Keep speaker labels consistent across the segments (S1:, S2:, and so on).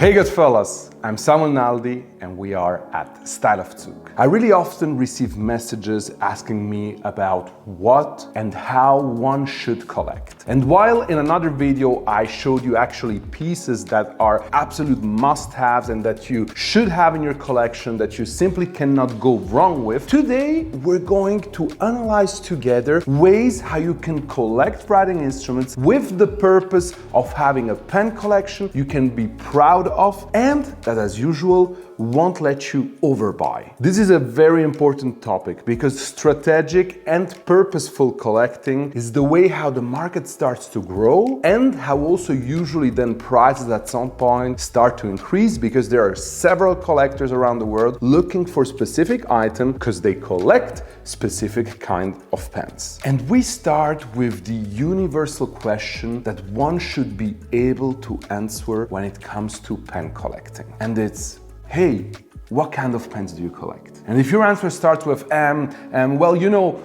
S1: Hey Goodfellas, I'm Naldi and we are at Style of Zug. I really often receive messages asking me about what and how one should collect. And while in another video I showed you actually pieces that are absolute must-haves and that you should have in your collection that you simply cannot go wrong with, today we're going to analyze together ways how you can collect writing instruments with the purpose of having a pen collection you can be proud of and that, as usual, won't let you overbuy. This is a very important topic because strategic and purposeful collecting is the way how the market starts to grow and how also usually then prices at some point start to increase because there are several collectors around the world looking for specific items because they collect specific kind of pens. And we start with the universal question that one should be able to answer when it comes to pen collecting. And it's, hey, what kind of pens do you collect? And if your answer starts with well, you know,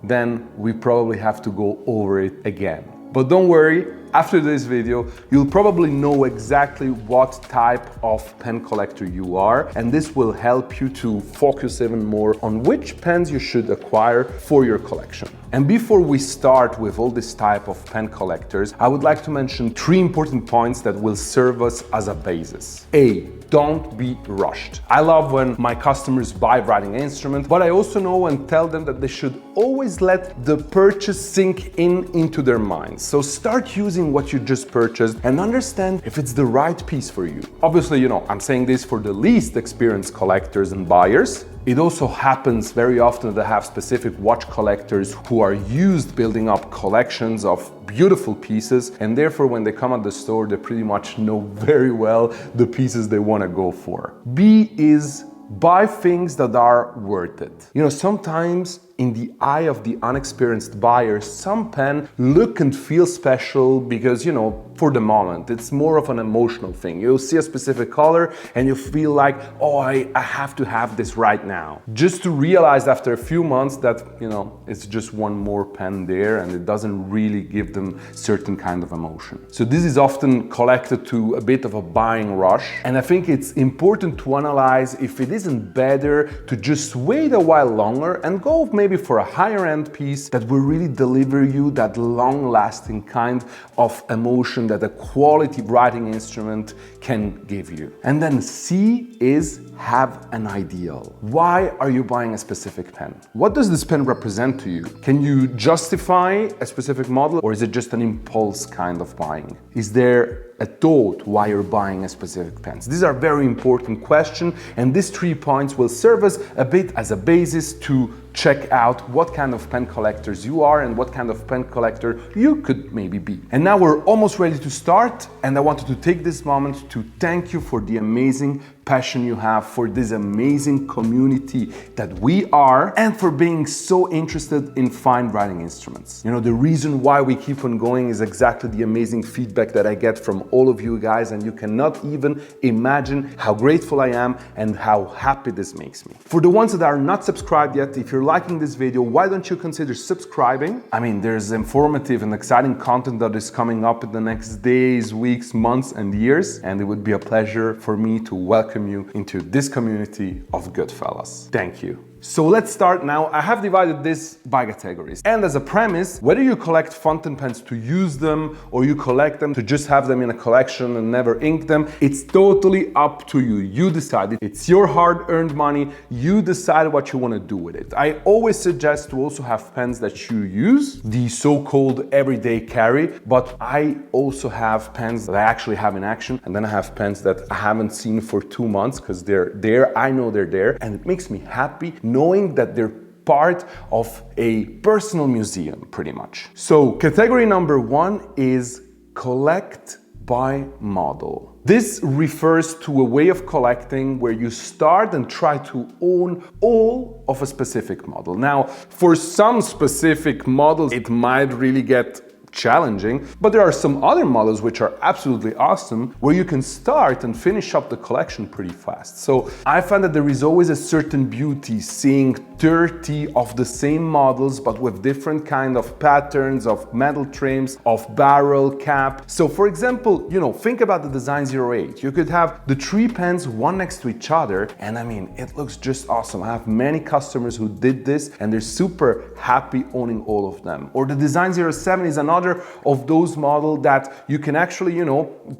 S1: then we probably have to go over it again. But don't worry, after this video, you'll probably know exactly what type of pen collector you are, and this will help you to focus even more on which pens you should acquire for your collection. And before we start with all this type of pen collectors, I would like to mention 3 important points that will serve us as a basis. A, don't be rushed. I love when my customers buy writing instruments, but I also know and tell them that they should always let the purchase sink into their minds. So start using what you just purchased and understand if it's the right piece for you. Obviously, you know, I'm saying this for the least experienced collectors and buyers. It also happens very often that I have specific watch collectors who are used building up collections of beautiful pieces, and therefore when they come at the store, they pretty much know very well the pieces they want to go for. B is buy things that are worth it. You know, sometimes in the eye of the unexperienced buyer, some pen look and feel special because, you know, for the moment, it's more of an emotional thing. You'll see a specific color and you feel like, oh, I have to have this right now. Just to realize after a few months that, you know, it's just one more pen there and it doesn't really give them certain kind of emotion. So this is often collected to a bit of a buying rush. And I think it's important to analyze if it isn't better to just wait a while longer and go maybe for a higher end piece that will really deliver you that long lasting kind of emotion that a quality writing instrument can give you. And then C is have an ideal. Why are you buying a specific pen? What does this pen represent to you? Can you justify a specific model, or is it just an impulse kind of buying? Is there a thought why you're buying a specific pen? These are very important questions, and these 3 points will serve us a bit as a basis to check out what kind of pen collectors you are and what kind of pen collector you could maybe be. And now we're almost ready to start, and I wanted to take this moment to thank you for the amazing passion you have for this amazing community that we are, and for being so interested in fine writing instruments. You know, the reason why we keep on going is exactly the amazing feedback that I get from all of you guys, and you cannot even imagine how grateful I am and how happy this makes me. For the ones that are not subscribed yet, if you're liking this video, why don't you consider subscribing? I mean, there's informative and exciting content that is coming up in the next days, weeks, months, and years, and it would be a pleasure for me to welcome you into this community of Goodfellas. Thank you. So let's start now. I have divided this by categories. And as a premise, whether you collect fountain pens to use them or you collect them to just have them in a collection and never ink them, it's totally up to you. You decide. It's your hard-earned money. You decide what you want to do with it. I always suggest to also have pens that you use, the so-called everyday carry, but I also have pens that I actually have in action, and then I have pens that I haven't seen for 2 months because they're there. I know they're there, and it makes me happy knowing that they're part of a personal museum, pretty much. So category number 1 is collect by model. This refers to a way of collecting where you start and try to own all of a specific model. Now, for some specific models, it might really get challenging, but there are some other models which are absolutely awesome where you can start and finish up the collection pretty fast. So I find that there is always a certain beauty seeing 30 of the same models but with different kind of patterns, of metal trims, of barrel cap. So for example, think about the Design 08. You could have the 3 pens one next to each other, and I mean, it looks just awesome. I have many customers who did this and they're super happy owning all of them. Or the Design 07 is another of those models that you can actually,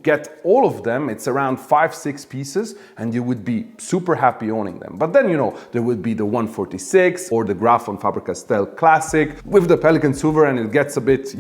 S1: get all of them. It's around 5-6 pieces and you would be super happy owning them. But then, there would be the 146 or the Graf von Faber-Castell Classic with the Pelikan Sovereign. It gets a bit,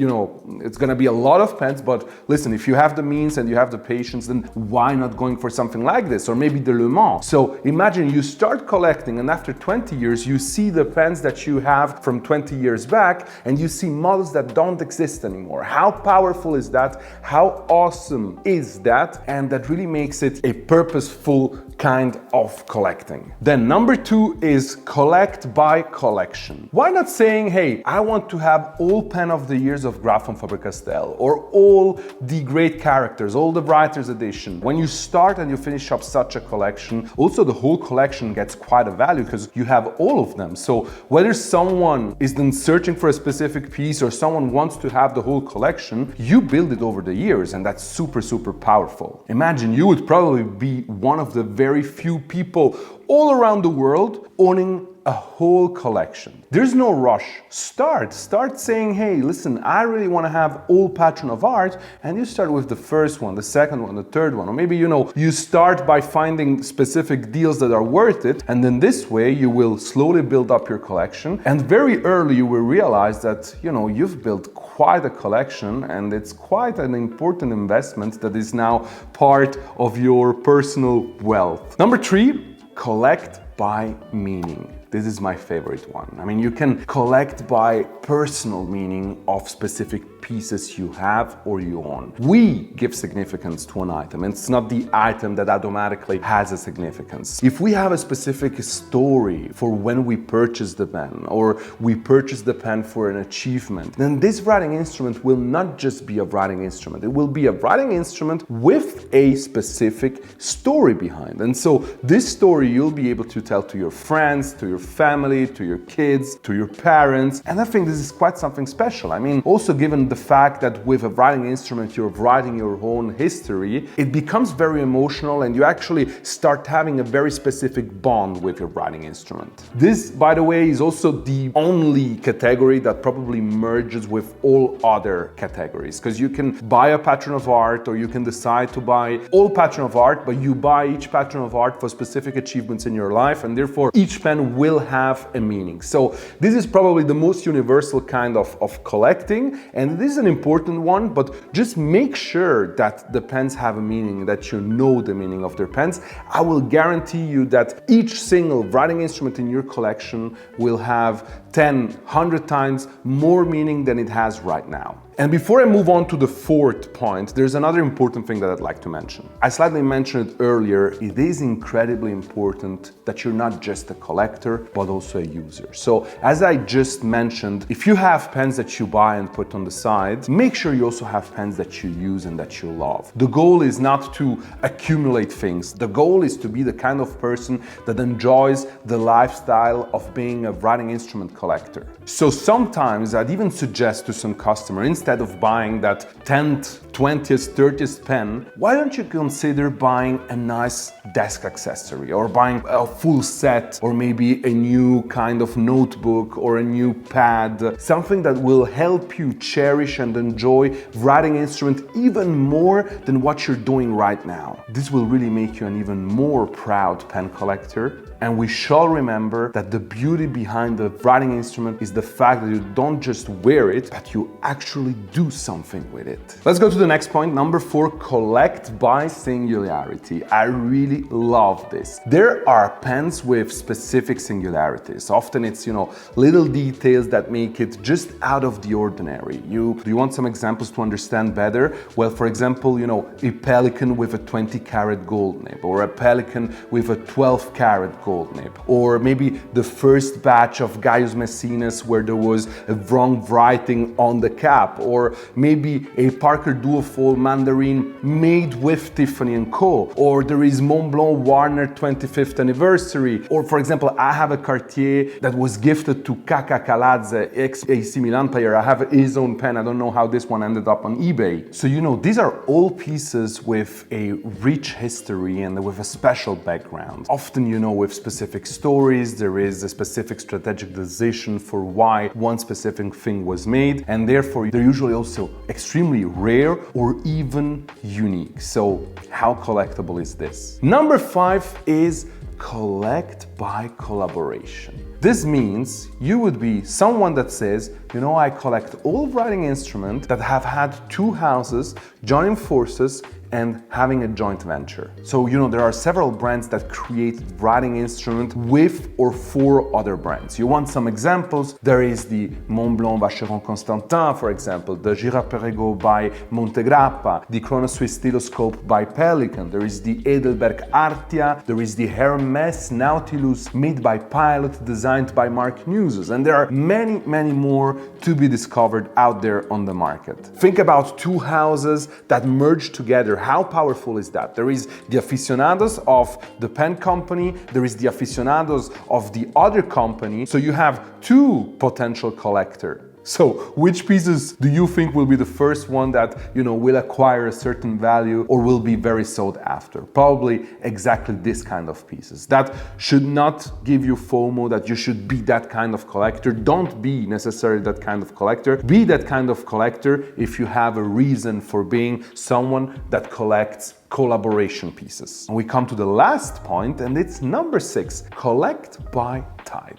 S1: it's gonna be a lot of pens, but listen, if you have the means and you have the patience, then why not going for something like this? Or maybe the Le Mans. So imagine you start collecting and after 20 years, you see the pens that you have from 20 years back and you see models that don't exist anymore. How powerful is that? How awesome is that? And that really makes it a purposeful kind of collecting. Then number 2 is collect by collection. Why not saying, hey, I want to have all pen of the years of Graf von Faber-Castell or all the great characters, all the Writer's Edition. When you start and you finish up such a collection, also the whole collection gets quite a value because you have all of them. So whether someone is then searching for a specific piece or someone wants to have the whole collection, you build it over the years, and that's super, super powerful. Imagine you would probably be one of the very few people all around the world owning a whole collection. There's no rush. Start saying, hey, listen, I really want to have all Patron of Art, and you start with the first one, the second one, the third one, or maybe, you start by finding specific deals that are worth it, and then this way you will slowly build up your collection, and very early you will realize that, you've built quite a collection, and it's quite an important investment that is now part of your personal wealth. Number 3, collect by meaning. This is my favorite one. I mean, you can collect by personal meaning of specific pieces you have or you own. We give significance to an item, and it's not the item that automatically has a significance. If we have a specific story for when we purchase the pen, or we purchase the pen for an achievement, then this writing instrument will not just be a writing instrument. It will be a writing instrument with a specific story behind. And so this story you'll be able to tell to your friends, to your family, to your kids, to your parents. And I think this is quite something special. I mean, also given the fact that with a writing instrument you're writing your own history, it becomes very emotional and you actually start having a very specific bond with your writing instrument. This, by the way, is also the only category that probably merges with all other categories, because you can buy a Patron of Art, or you can decide to buy all Patron of Art, but you buy each Patron of Art for specific achievements in your life, and therefore each pen will have a meaning. So this is probably the most universal kind of collecting, and this is an important one, but just make sure that the pens have a meaning, that you know the meaning of their pens. I will guarantee you that each single writing instrument in your collection will have 10, 100 times more meaning than it has right now. And before I move on to the 4th point, there's another important thing that I'd like to mention. I slightly mentioned it earlier, it is incredibly important that you're not just a collector, but also a user. So as I just mentioned, if you have pens that you buy and put on the side, make sure you also have pens that you use and that you love. The goal is not to accumulate things. The goal is to be the kind of person that enjoys the lifestyle of being a writing instrument collector. So sometimes I'd even suggest to some customer, instead of buying that 10th, 20th, 30th pen, why don't you consider buying a nice desk accessory, or buying a full set, or maybe a new kind of notebook or a new pad, something that will help you cherish and enjoy writing instrument even more than what you're doing right now. This will really make you an even more proud pen collector. And we shall remember that the beauty behind the writing instrument is the fact that you don't just wear it, but you actually do something with it. Let's go to the next point. Number 4, collect by singularity. I really love this. There are pens with specific singularities. Often it's, little details that make it just out of the ordinary. Do you want some examples to understand better? Well, for example, a Pelikan with a 20 karat gold nib, or a Pelikan with a 12 karat gold nib, or maybe the first batch of Gaius Maecenas where there was a wrong writing on the cap, or maybe a Parker Duofold Mandarin made with Tiffany & Co. Or there is Montblanc Warner 25th anniversary. Or for example, I have a Cartier that was gifted to Kaka Kaladze, ex-AC Milan player. I have his own pen. I don't know how this one ended up on eBay. So these are all pieces with a rich history and with a special background. Often, with specific stories, there is a specific strategic decision for why one specific thing was made, and therefore they're usually also extremely rare or even unique. So how collectible is this? Number 5 is collect by collaboration. This means you would be someone that says, I collect all writing instruments that have had two houses joining forces and having a joint venture. So, there are several brands that create writing instruments with or for other brands. You want some examples? There is the Montblanc Vacheron Constantin, for example, the Girard-Perregaux by Montegrappa, the Chronoswiss Styloscope by Pelican, there is the Edelberg Artia, there is the Hermes Nautilus made by Pilot, designed by Mark Newses, and there are many, many more to be discovered out there on the market. Think about two houses that merge together. How powerful is that? There is the aficionados of the pen company, there is the aficionados of the other company, so you have two potential collectors. So, which pieces do you think will be the first one that, will acquire a certain value or will be very sought after? Probably exactly this kind of pieces. That should not give you FOMO, that you should be that kind of collector. Don't be necessarily that kind of collector. Be that kind of collector if you have a reason for being someone that collects collaboration pieces. And we come to the last point, and it's number 6, collect by type.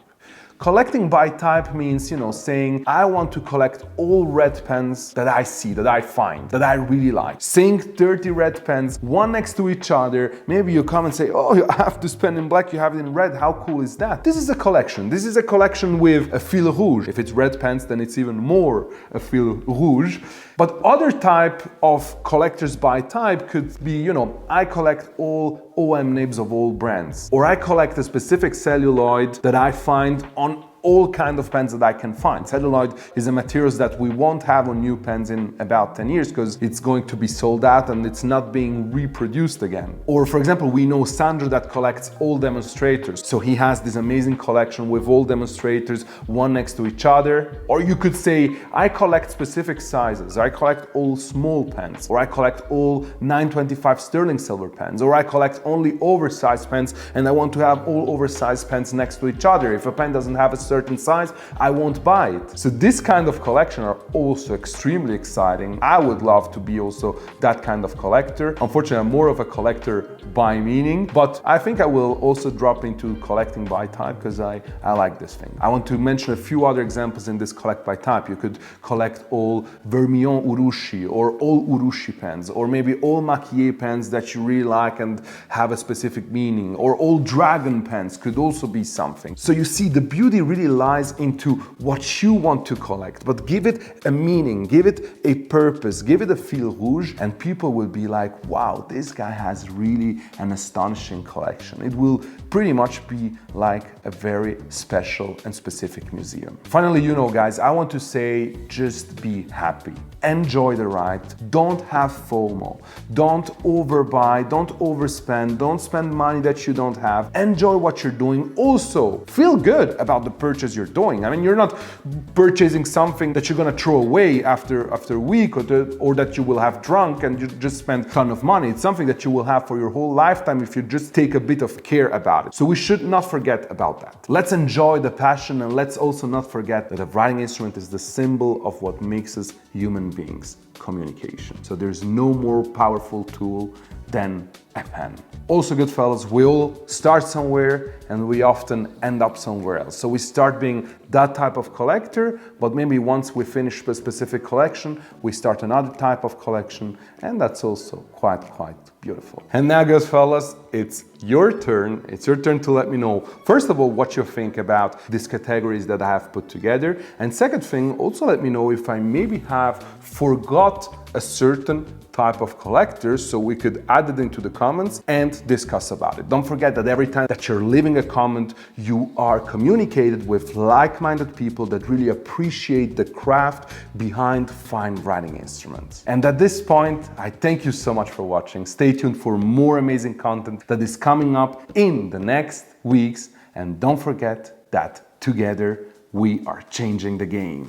S1: Collecting by type means, saying, I want to collect all red pens that I see, that I find, that I really like. Saying 30 red pens, one next to each other. Maybe you come and say, oh, you have this pen in black, you have it in red. How cool is that? This is a collection. This is a collection with a fil rouge. If it's red pens, then it's even more a fil rouge. But other type of collectors by type could be, I collect all OM nibs of all brands. Or I collect a specific celluloid that I find on all kind of pens that I can find. Celluloid is a material that we won't have on new pens in about 10 years because it's going to be sold out and it's not being reproduced again. Or for example, we know Sandro that collects all demonstrators. So he has this amazing collection with all demonstrators, one next to each other. Or you could say, I collect specific sizes. I collect all small pens. Or I collect all 925 sterling silver pens. Or I collect only oversized pens and I want to have all oversized pens next to each other. If a pen doesn't have a certain size, I won't buy it. So this kind of collection are also extremely exciting. I would love to be also that kind of collector. Unfortunately, I'm more of a collector by meaning, but I think I will also drop into collecting by type because I like this thing. I want to mention a few other examples in this collect by type. You could collect all Vermillon Urushi or all Urushi pens, or maybe all Maquier pens that you really like and have a specific meaning, or all Dragon pens could also be something. So you see, the beauty really lies into what you want to collect, but give it a meaning, give it a purpose, give it a fil rouge, and people will be like, wow, this guy has really an astonishing collection. It will pretty much be like a very special and specific museum. Finally, guys, I want to say, just be happy. Enjoy the ride. Don't have FOMO. Don't overbuy, don't overspend, don't spend money that you don't have. Enjoy what you're doing. Also, feel good about the purchase you're doing. I mean, you're not purchasing something that you're gonna throw away after a week or that you will have drunk and you just spend a ton of money. It's something that you will have for your whole lifetime if you just take a bit of care about it. So we should not forget about that. Let's enjoy the passion, and let's also not forget that a writing instrument is the symbol of what makes us human beings: communication. So there's no more powerful tool than a pen. Also, Goodfellas, we all start somewhere and we often end up somewhere else. So we start being that type of collector, but maybe once we finish a specific collection, we start another type of collection, and that's also quite beautiful. And now, Goodfellas, it's your turn. It's your turn to let me know, first of all, what you think about these categories that I have put together. And second thing, also let me know if I maybe have forgot a certain type of collectors, so we could add it into the comments comments and discuss about it. Don't forget that every time that you're leaving a comment, you are communicated with like-minded people that really appreciate the craft behind fine writing instruments. And at this point, I thank you so much for watching. Stay tuned for more amazing content that is coming up in the next weeks. And don't forget that together we are changing the game.